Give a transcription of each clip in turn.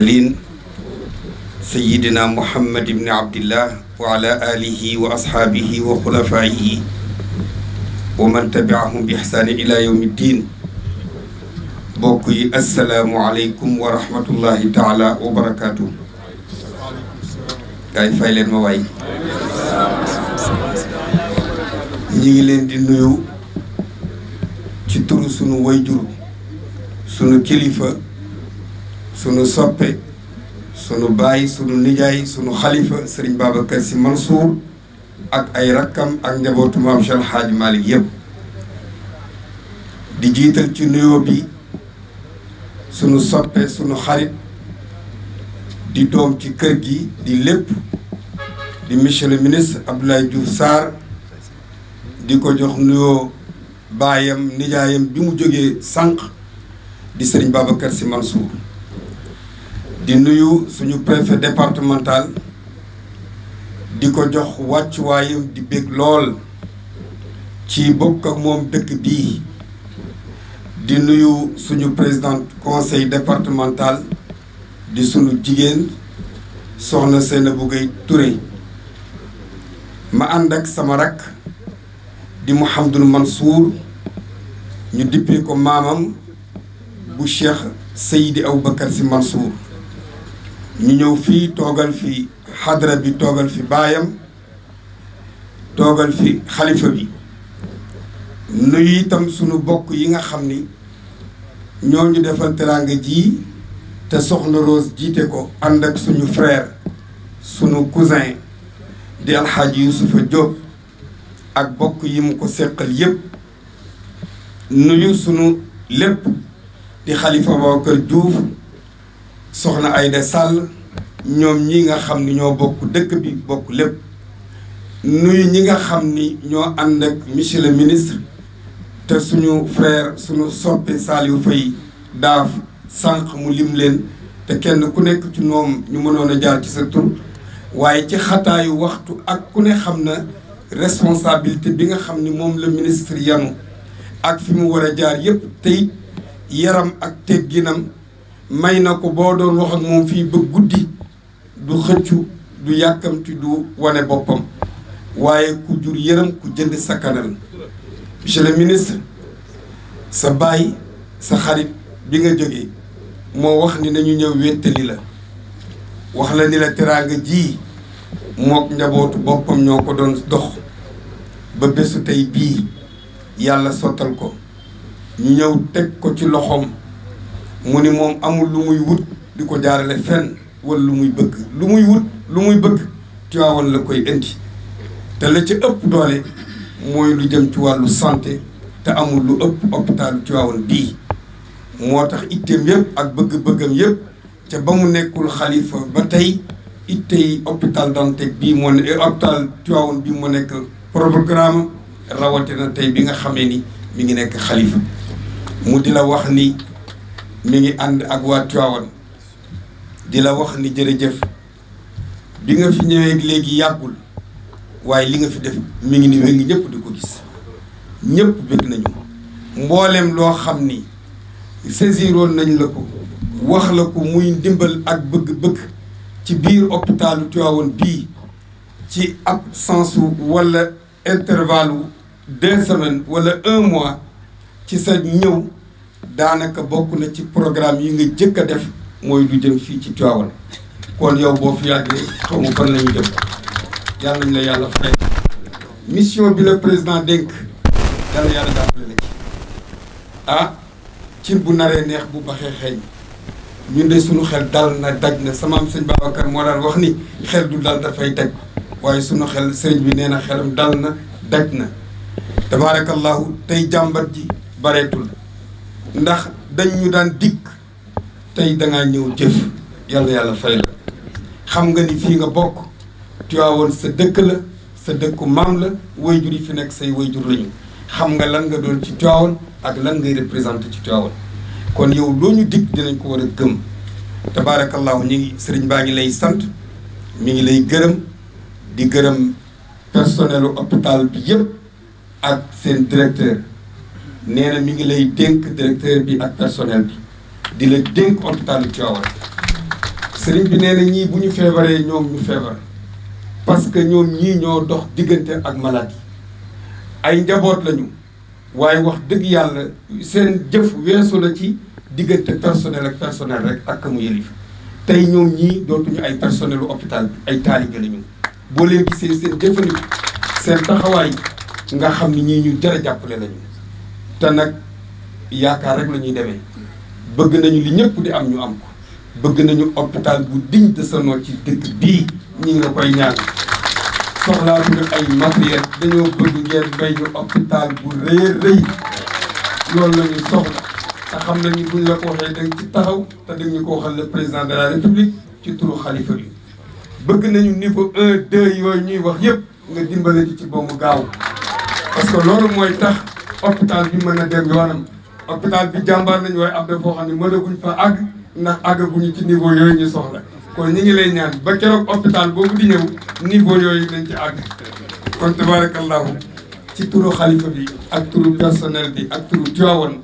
لين سيدنا محمد بن عبد الله وعلى آله وأصحابه وخلفائه ومن تبعهم بإحسان إلى يوم الدين. بوكي السلام عليكم ورحمة الله تعالى وبركاته. كاي فايلين مواي ñi leen di nuyu ci turu sunu wayjur sunu kilifa sunu soppe sunu baay sunu nijaay sunu xalifa Serigne Babacar Sy Mansour ak ay rakkam ak njabootu maam Cheikh El Hadj Malick yëpp di jiital ci nuyoo bi sunu soppe sunu xarit di doom ci kër gi di lépp di monsieur le ministre Abdoulaye Diouf Sarr di ko jox nuyoo baayam nijaayam bi mu jógee sànq di Serigne Babacar Sy Mansour di nuyu suñu préfet départemental di ko jox wàccuwaayam di bég lool ci bokk ak moom dëkk bii di nuyu suñu président conseil départemental di suñu jigéen soxna Seynabou Gueye Touré ma ànd ak sama rakk di Mouhamadoul Mansour ñu dippee ko maamam bu Cheikh Seydi Aboubacar Sy Mansour ñu ñëw fii toogal fi xadra bi toogal fi baayam toogal fi xalifa bi nuyu itam sunu bokk yi nga xam ni ñoo ñu defal teraanga ji te soxna Rose jiite ko ànd ak suñu frère sunu cousin di alxaaji Youssoufa Diop ak bokk yi mu ko seqal yépp nuyu sunu lépp di xalifa Babacar Diouf soxna Aïda Sall ñoom ñi nga xam ni ñoo bokk dëkk bi bokk lépp nuyu ñi nga xam ni ñoo ànd ak monsieur le ministre te suñu frère suñu soppe Saliou Faye daaf sànq mu lim leen te kenn ku nekk ci ñoom ñu mënoon a jaar ci sa tur waaye ci xataayu waxtu ak ku ne xam na responsabilité bi nga xam ni moom la ministre yanu ak fi mu war a jaar yépp tey yaram ak tegginam may na ko boo doon wax ak moom fii ba guddi du xëccu du yàkkamti du wane boppam waaye ku jur yërëm ku jënd sa kanal monsieur le ministre sa baay sa xarit bi nga jógee moo wax ni nañu ñëw wéttali la wax la ni la teraanga ji mook njabootu boppam ñoo ko doon dox ba bésu tey bii yàlla sottal ko ñu ñëw teg ko ci loxoom mu ni moom amul lu muy wut di ko jaarale fenn wala lu muy bëgg lu muy wut lu muy bëgg Tiwaawan la koy indi te la ci ëpp doole mooy lu jëm ci wàllu santé te amul lu ëpp hôpital Tiwaawan bii moo tax itteem yëpp ak bëgg-bëggam yëpp ca ba mu nekkul xalifa ba tey ittey hôpital Dantec bii moo ne hôpital Tiwaawan bii moo nekk programme rawatina tey bi nga xamee ni mi ngi nekk xalifa mu di la wax ni mi ngi ànd ak waa Tiwaawan di la wax ni jërëjëf bi nga fi ñëwee léegi yàggul waaye li nga fi def mi ngi ni wéngi ñëpp di ko gis ñëpp bëgg nañu mbooleem loo xam ni saisiroon nañ la ko wax la ko muy ndimbal ak bëgg-bëgg ci biir hôpitalu Tiwaawan bii ci absence wala intervalle 2 semaines wala 1 mois ci sa ñëw daanaka bokk na ci programme yi nga jëkk a def mooy lu jëm fii ci Tiwaawan kon yow boo fi yàggee xamu fan lañu dem yàlla nañ la yàlla fay mission bi la président dénk yàlla yàlla jàppale la ci ah cin bu naree neex bu baxee xeeñ ñun de suñu xel dal na daj na sama am sëñ Babacar moo daan wax ni xel du dal dafay daj waaye suñu xel sëriñ bi nee na xelam dal na daj na tabaarakallahu tey jàmbat ji bareetul ndax dañ ñu daan dikk tey dangaa ñëw jëf yàlla yàlla fay la xam nga ni fii nga bokk Tiwaawan sa dëkk la sa dëkku maam la wayjur yi fi nekk say wayjur lañu xam nga lan nga doon ci Tiwaawan ak lan ngay représenté ci Tiwaawan kon yow loo ñu dikk dinañ ko war a gëm tabaarakallahu ñi ngi sëriñ baa ngi lay sant mi ngi lay gërëm di gërëm personnelu hôpital bi yëpp ak seen directeur nee na mi ngi lay dénk directeur bi ak personnel bi di la dénk hôpital Tivaouane sëriñ bi nee na ñii bu ñu feebaree ñoom ñu feebar parce que ñoom ñii ñoo dox diggante ak maladie ay njaboot lañu waaye wax dëgg yàlla seen jëf weesu la ci diggante personnel ak personnel rek ak ka mu yëlif tey ñoom ñii dootuñu ay personnel u hôpital bi ay taalibe lañu boo leen gisee seen jëfandiku seen taxawaay nga xam ni ñii ñu jar a jàppale lañu te nag yaakaar rek la ñuy demee bëgg nañu li ñëpp di am ñu am ko bëgg nañu hôpital bu digne de ce nom ci dëkk bii ñi ngi la koy ñaan soxlaatuñu ay matériel dañoo bëgg ngeen may ñu hôpital bu rëy loolu la ñu soxla te xam nañu buñ la ko waxee danga ci taxaw te dañ ñu ko waxal le président de la république ci turu xalifa bi bëgg nañu niveau 1 2 yooyu ñuy wax yëpp nga dimbale ci ba mu gaaw parce que loolu mooy tax hôpital bi mën a dem yoonam hôpital bi jàmbaar nañu waaye am na foo xam ne mënaguñ fa àgg ndax àggaguñu ci niveau yooyu ñu soxla kon ñi ngi lay ñaan ba keroog hôpital boobu di ñëw niveau yooyu nañ ci àgg kon tabarakallahu ci turu xalifa bi ak turu personnel bi ak turu Tivaouane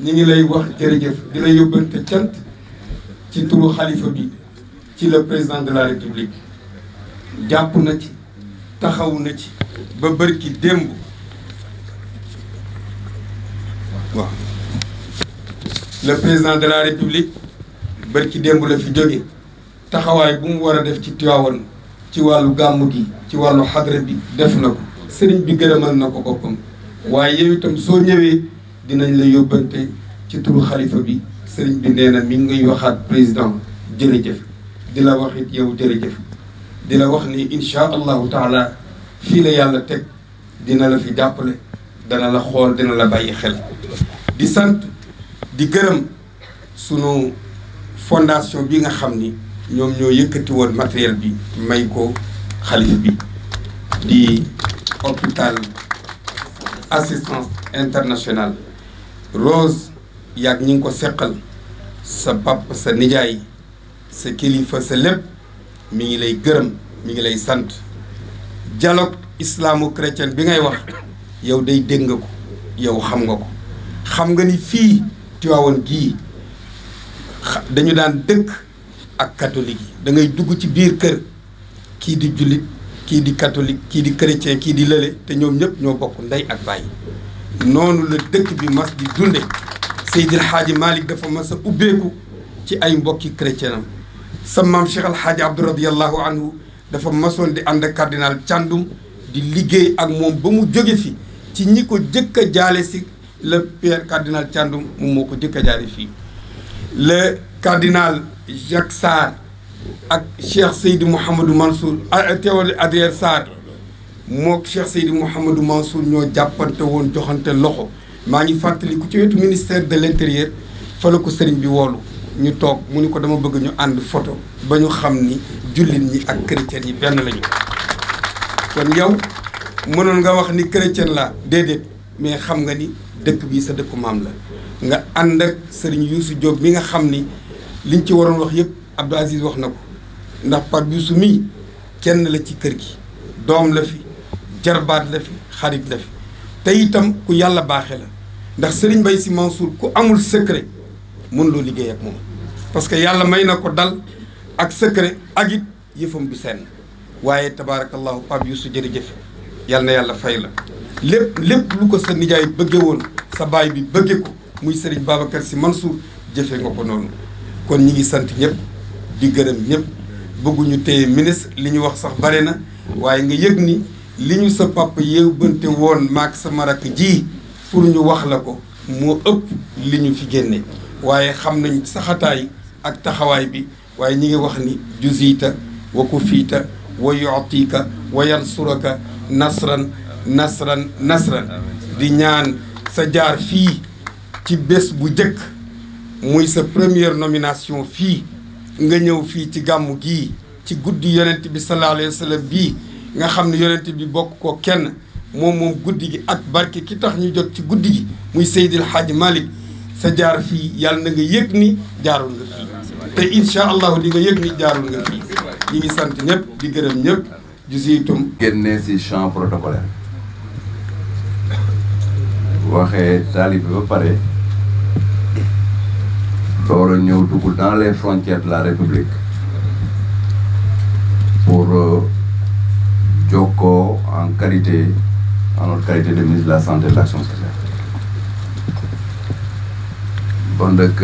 ñi ngi lay wax jërëjëf di la yóbbante cant ci turu xalifa bi ci le président de la république jàpp na ci taxaw na ci ba bërki démb waaw le président de la république bërki démb la fi jóge taxawaay bu mu war a def ci Tivaouane ci wàllu gàmmu gi ci wàllu xadra bi def na ko sëriñ bi gërëmal na ko boppam waaye yow itam soo ñëwee dinañ la yóbbante ci turu xalifa bi sëriñ bi nee na mi ngi waxaat président jërëjëf di la wax it yow jërëjëf di la wax ni incha allahu taala fii la yàlla teg dina la fi jàppale dana la xool dina la bàyyi xel di sant di gërëm sunu fondation bi nga xam ni ñoom ñoo yëkkati woon matériel bi may ko xalif bi di hôpital assistance internationale Rose yaag ñi ngi ko seqal sa papa sa nijaay sa kilifa sa lépp mi ngi lay gërëm mi ngi lay sant dialogue islamo-chrétien bi ngay wax yow day dégg nga ko yow xam nga ko xam nga ni fii Tivaouane gii dañu daan dëkk ak catholique yi da ngay dugg ci biir kër kii di jullit kii di catholique kii di chrétien kii di lële te ñoom ñëpp ñoo bokk ndey ak baay noonu la dëkk bi mas di dunde Seydil Hadji Malick dafa mas a ubbeeku ci ay mbokki chrétien am sa maam Cheikh Al Hadji Abdou radiyallahu anhu dafa masoon di ànd ak cardinal Thiandoum di liggéey ak moom ba mu jóge fi ci ñi ko jëkk a jaale si le père cardinal Thiandoum moom moo ko jëkk a jaale fii le cardinal Jacques Sarr ak Cheikh Seydi Mouhamadou Mansour Théodore Adrien Sarr mook Cheikh Seydi Mouhamadou Mansour ñoo jàppante woon joxante loxo maa ngi fàttali ku ci wetu ministère de l'intérieur fa la ko sëriñ bi woolu ñu toog mu ni ko dama bëgg ñu ànd photo ba ñu xam ni jullit ñi ak chrétien yi benn lañu kon yow mënoon nga wax ni chrétien la déedéet mais xam nga ni dëkk bi sa dëkku maam la nga ànd ak sëriñ Youssou Diop mi nga xam ni liñ ci waroon wax yëpp Abdou Aziz wax na ko ndax Pape Youssou mii kenn la ci kër gi doom la fi jarbaat la fi xarit la fi te itam ku yàlla baaxe la ndax Serigne Mbaye Sy Mansour ku amul secret mën loo liggéey ak moom parce que yàlla may na ko dal ak secret ak it yëfam du seen waaye tabaarakallahu Pape Youssou jërëjëf yàlla na yàlla fay la lépp lu ko sa nijaay bëgge woon sa baay bi bëgge ko muy Serigne Babacar Sy Mansour jëfe nga ko noonu kon ñi ngi sant ñëpp di gërëm ñëpp bëgguñu téye ministre li ñu wax sax bare na waaye nga yëg ni li ñu sa papa yóbbante woon maak sama rakk ji pour ñu wax la ko moo ëpp li ñu fi génne waaye xam nañ saxataay ak taxawaay bi waaye ñi ngi wax ni juziita wa kufiita wa yu'tika wa yansuraka nasran di ñaan sa jaar fii ci bés bu jëkk muy sa première nomination fii nga ñëw fii ci gàmmu gii ci guddi yonent bi sallallahu alayhi wa sallam bii nga xam ne yonent bi bokk ko kenn moom guddi gi ak barke ki tax ñu jot ci guddi gi muy Seydil Hadji Malick sa jaar fii yàlla na nga yëg ni jaarul nga fii te incha allahu di nga yëg ni jaarul nga fii ñi ngi sant ñëpp di gërëm ñëpp jusiitum génnee si champ protocolaire waxee taalib bi ba pare door a ñëw dugg dans les frontières de la République pour jokkoo en notre qualité de ministre de la Santé et de l'Action sociale. Bon nag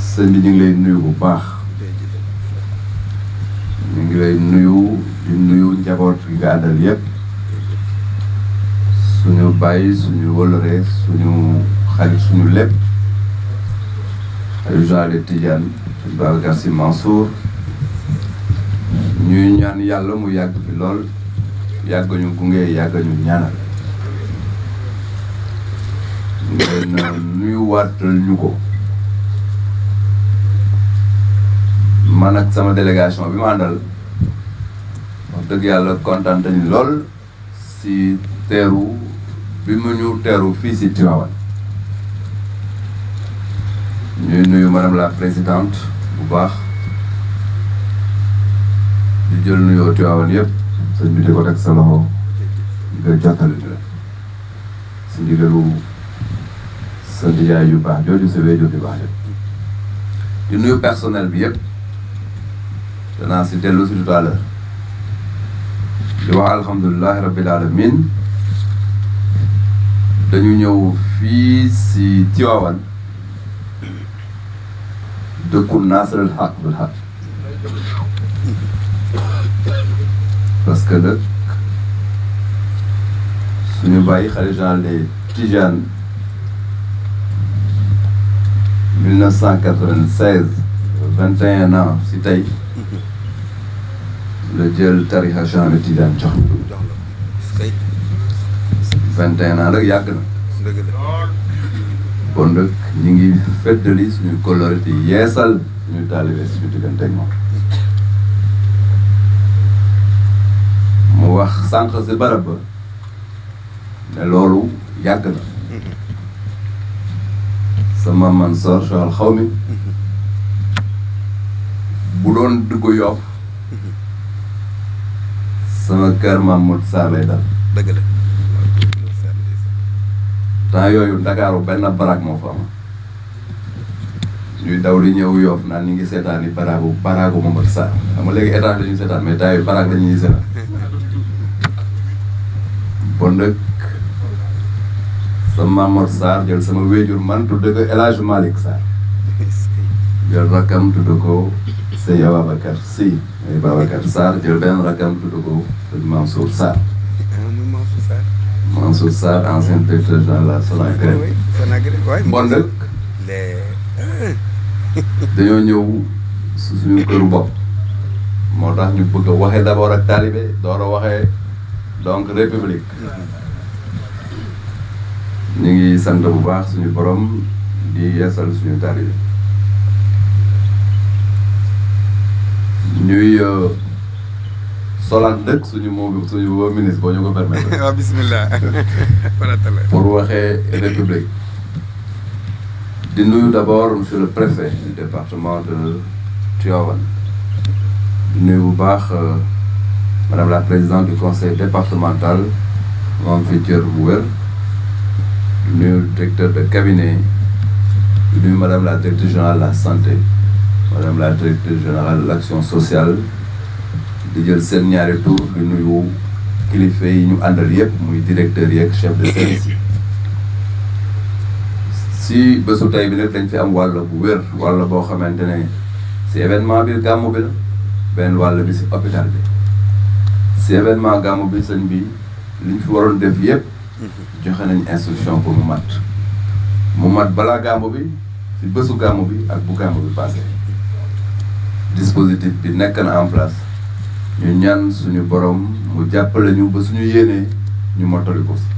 sëñ bi ñu ngi lay nuyu bu baax ñu ngi lay nuyu di nuyu njaboot gi nga àndal yépp suñu bàyyi suñu wëlëre suñu xarit suñu lépp xarit Jean de Tidiane Babacar Sy Mansour ñuy ñaan yàlla mu yàgg fi lool yàgg ñu gunge yàgg ñu ñaanal ngeen nuyu waatal ñu ko man ak sama délégation bi ma àndal wax dëgg yàlla kontaan nañu lool si teeru bi mu ñu teeru fii si Tivaouane ñuy nuyu madame la présidente bu baax di jël nuyoo Tivaouane yëpp sëñ bi di ko teg sa loxo nga jottali ñu la si ndigalu sa ndijaay yu baax jooju sa wéjur yu baax yëpp di nuyu personnel bi yëpp danaa si dellu si tout à l'heure di wax alhamdulilahi rabbil alamin dañu ñëw fii si Tivaouane dëkku naasaril xaq bil xaq parce que nag suñu bàyyi xalifa général des Tidianes 1996 21 ans si tey la jël tarixa Cheikh Ahmed Tidiane jox na 21 ans rek yàgg na bon nag ñu ngi feddali suñu kóllëre di yeesal suñu taalibe suñu diggante ak moom mu wax sànq si barab ba ne loolu yàgg na sama Mansoor Cheikh Xawmi bu doon dugg Yoff sama kër Mahmoud Sarr lay dal dëgg la temps yooyu Ndakaaru benn baraag moo fa am ñuy daw di ñëw Yoff naan ñu ngi seetaan ni baraagu Mahmoud Sarr xam nga léegi état la ñuy seetaan mais temps yooyu baraag la ñuy seetaan bon nag sama Mahmoud Sarr jël sama wéjur man tudde ko El Hadj Malick Sarr jël rakam tudde ko Sey Babacar Sy muy Babacar Sarr jël benn rakam tudde ko Mansour Sarr Mansour Sarr ancien directeur général de la Sonagré bon nag dañoo ñëw suñu këru bopp moo tax ñu bëgg a waxee d'abord ak talibé door a waxee donc république ñu ngi sant bu baax suñu borom di yeesal suñu talibé ñuy solaan dëkk suñu ministre boo ñu ko permettre. waaw bismillah. pour waxee république. di nuyu d'abord monsieur le préfet du département de Tivaouane. di nuyu bu baax madame la présidente du conseil départemental moom fi cër bu wér. di nuyu directeur de cabinet. di nuyu madame la directrice générale de la santé. madame la directrice générale de l'action sociale. di jël seen ñaari tour di nuyu kilifa yi ñu àndal yëpp muy directeur yeeg chef de service yi si bésu tey bi nag dañ fi am wàll bu wér wàll boo xamante ne si événement bi gàmmu bi la benn wàll bi si hôpital bi si événement gàmmu bi sëñ bi liñ fi waroon def yëpp joxe nañ instruction pour mu mat balaa gàmmu bi si bésu gàmmu bi ak bu gàmmu bi passé dispositif bi nekk na en place ñu ñaan suñu borom mu jàppale ñu ba suñu yéenee ñu mottali ko si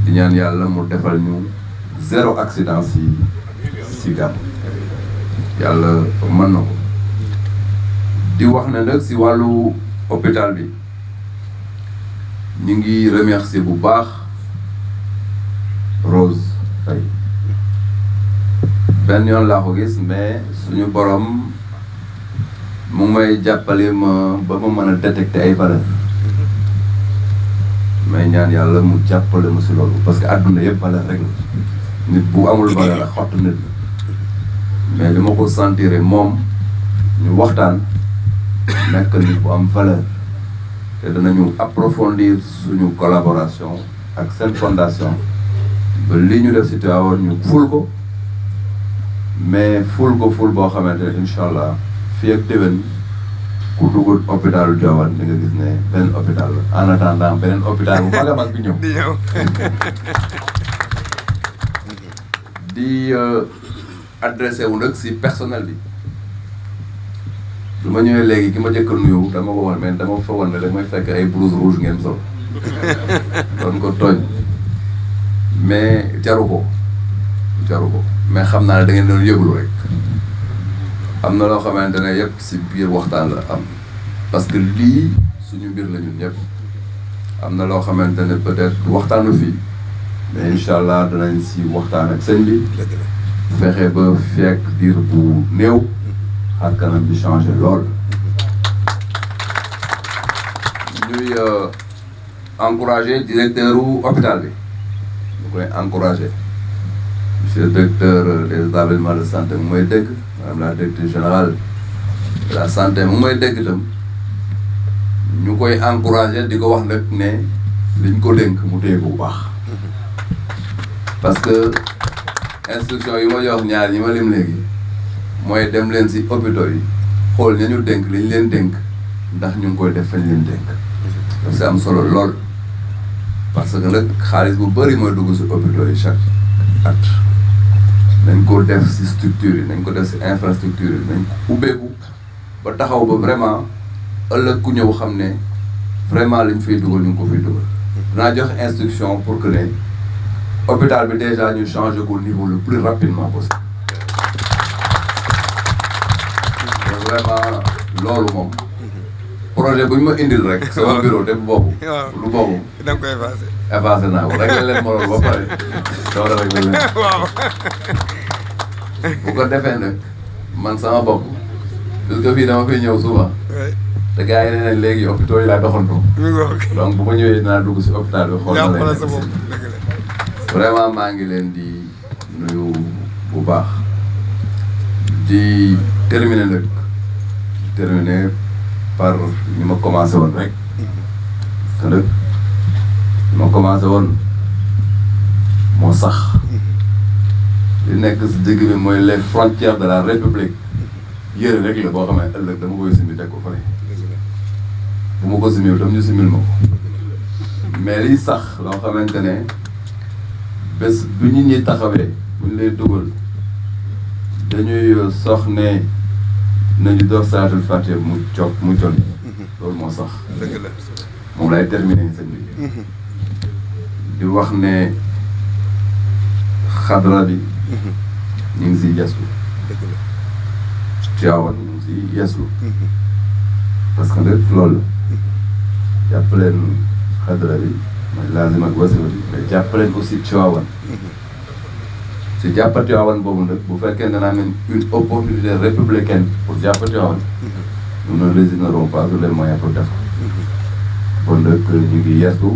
di ñaan yàlla mu defal ñu 0 accident si gàmm yàlla mën na ko di wax ne nag si wàllu hôpital bi ñu ngi remercier bu baax Rose Faye benn yoon laa ko gis mais suñu borom mu may jàppale ma ba ma mën a détecter ay valeur mais ñaan yàlla mu jàppale ma si loolu parce que àdduna yëpp valeur rek la nit bu amul valeur ak xottu nit la mais li ma ko sentir moom ñu waxtaan nekk nit bu am valeur te danañu approfondir suñu collaboration ak seen fondation ba li ñu def ci Tivaouane ñu ful ko mais ful boo xamante ne incha allah fii ak déwén ku dugg hôpitalu Tivaouane di nga gis ne benn hôpital la en attendant beneen hôpital bu mag a mag bi ñëw. di adressé wu nag ci personnel bi lu ma ñëwee léegi ki ma njëkk a nuyu dama ko wax mais dama foogoon ne damay fekk ay blouse rouge ngeen sol doon ko tooñ mais jaru ko mais xam naa ne da ngeen doon yëglu rek am na loo xamante ne yëpp ci biir waxtaan la am parce que lii suñu mbir la ñun ñëpp am na loo xamante ne peut-être waxtaanu fii mais incha allah danañ ci waxtaan ak sëñ bi fexe ba fekk diir bu néew xar kanam bi changé lool ñuy encouragé directeur u hôpital bi ñu koy encouragé monsieur le directeur des établissements de santé mu may dégg madame la directrice générale de la santé mu may dégg itam ñu koy encouragé di ko wax nag ne liñ ko dénk mu téye ko bu baax parce que instruction yi ma jox ñaar yi ma lim léegi mooy dem leen ci hôpitaux yi xool ña ñu dénk li ñu leen dénk ndax ñu ngi koy def fañ leen dénk daf si am solo lool parce que nag xaalis bu bëri mooy dugg ci hôpitaux yi chaque at nañ ko def ci structure yi nañ ko def ci infrastructure yi nañ ko ubbeeku ba taxaw ba vraiment ëllëg ku ñëw xam ne vraiment liñ fiy dugal ñu ngi ko fiy dugal dinaa joxe instruction pour que ne hôpital bi déjà ñu changer ko niveau le plus rapidement possible vraiment loolu moom projet bu ñu ma indil rek sama bureau dem boobu lu boobu da nga koy effacé naa ko rek leen ma loolu ba pare doora rek leen waaw bu ko defee nag man sama bopp parce que fii dama fiy ñëw souvent te gars yi nee nañ léegi hôpitaux yi laa doxantu donc bu ma ñëwee dinaa dugg si hôpital bi xool na lay vraiment maa ngi leen di nuyu bu baax di terminer par ñu ma commencé woon rek parce que nag ñu ma commencé woon moo sax li nekk si digg bi mooy les frontières de la république yére rek la boo xam ne ëllëg dama koy simbi teg ko fële bu ma ko simil tam ñu simil ma ko mais liy sax loo xamante ne bés bu nit ñi taxawee bu ñu lay dugal dañuy sox ne nañu door salaatul fatiha mu jolli loolu moo sax moom lay terminer sëñ bi di wax ne xadra bi ñu ngi siy yeeslu Tivaouane ñu ngi siy yeeslu parce que nag loolu la jàppaleen xadra bi mooy laazim ak wasifa bi mais jàppaleen aussi Tivaouane si jàppa Tivaouane boobu nag bu fekkee ne naa am une opportunité républicaine pour jàppa Tivaouane nous ne résignerons pas sur les moyens pour def ko kon nag ñu ngi yeesu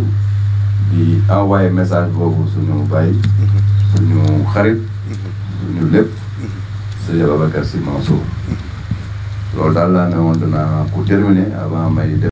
di envoyer message boobu suñu bàyyi suñu xarit suñu lépp Sëñ Babacar Sy Mansour loolu daal laa ne woon danaa ko terminer avant may def